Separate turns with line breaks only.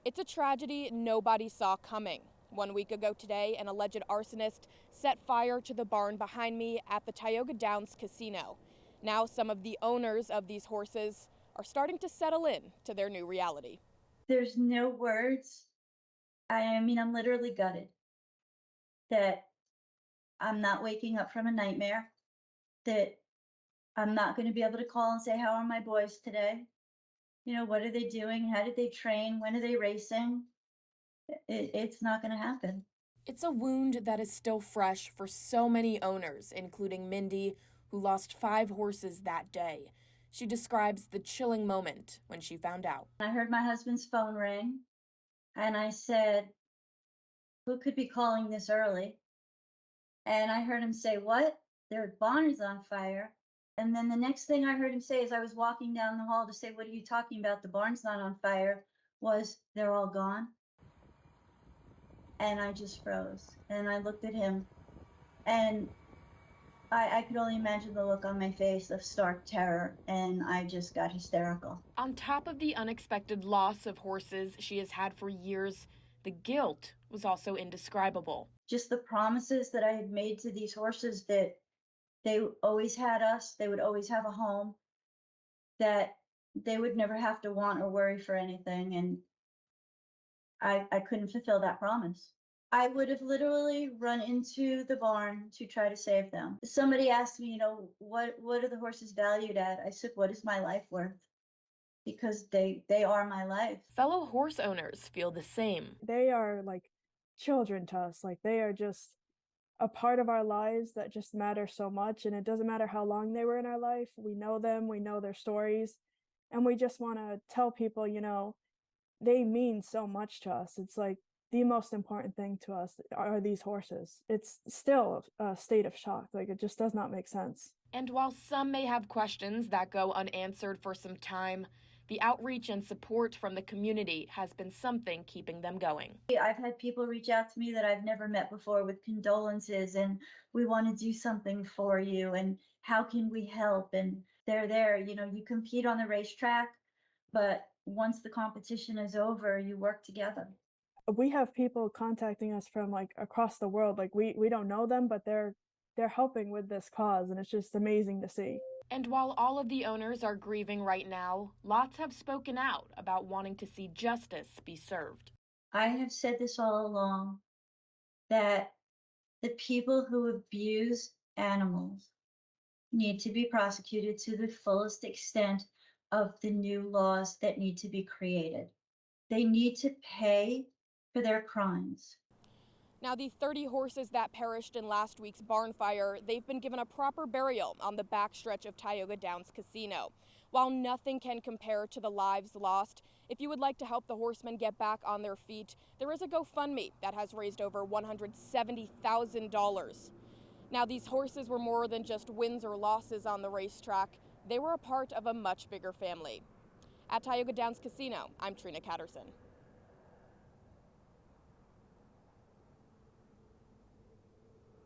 It's a tragedy nobody saw coming. 1 week ago today, an alleged arsonist set fire to the barn behind me at the Tioga Downs Casino. Now some of the owners of these horses are starting to settle in to their new reality.
There's no words. I'm literally gutted that I'm not waking up from a nightmare, that I'm not going to be able to call and say, how are my boys today? What are they doing? How did they train? When are they racing? It's not going to happen.
It's a wound that is still fresh for so many owners, including Mindy, who lost 5 horses that day. She describes the chilling moment when she found out.
I heard my husband's phone ring, and I said, who could be calling this early? And I heard him say, what? Their barn is on fire. And then the next thing I heard him say as I was walking down the hall to say, what are you talking about? The barn's not on fire, was they're all gone. And I just froze. And I looked at him, and I could only imagine the look on my face of stark terror, and I just got hysterical.
On top of the unexpected loss of horses she has had for years, the guilt was also indescribable.
Just the promises that I had made to these horses that they always had us, they would always have a home, that they would never have to want or worry for anything, and I couldn't fulfill that promise. I would have literally run into the barn to try to save them. Somebody asked me, what are the horses valued at? I said, what is my life worth? Because they are my life.
Fellow horse owners feel the same.
They are like children to us. Like, they are just a part of our lives that just matter so much. And it doesn't matter how long they were in our life. We know them, we know their stories, and we just want to tell people, they mean so much to us. It's like the most important thing to us are these horses. It's still a state of shock. Like, it just does not make sense.
And while some may have questions that go unanswered for some time, the outreach and support from the community has been something keeping them going.
I've had people reach out to me that I've never met before with condolences, and we want to do something for you, and how can we help? And they're there. You compete on the racetrack, but once the competition is over, you work together.
We have people contacting us from like across the world. Like, we don't know them, but they're helping with this cause, and it's just amazing to see.
And while all of the owners are grieving right now, lots have spoken out about wanting to see justice be served.
I have said this all along, that the people who abuse animals need to be prosecuted to the fullest extent of the new laws that need to be created. They need to pay for their crimes.
Now, the 30 horses that perished in last week's barn fire, they've been given a proper burial on the backstretch of Tioga Downs Casino. While nothing can compare to the lives lost, if you would like to help the horsemen get back on their feet, there is a GoFundMe that has raised over $170,000. Now, these horses were more than just wins or losses on the racetrack. They were a part of a much bigger family. At Tioga Downs Casino, I'm Trina Catterson.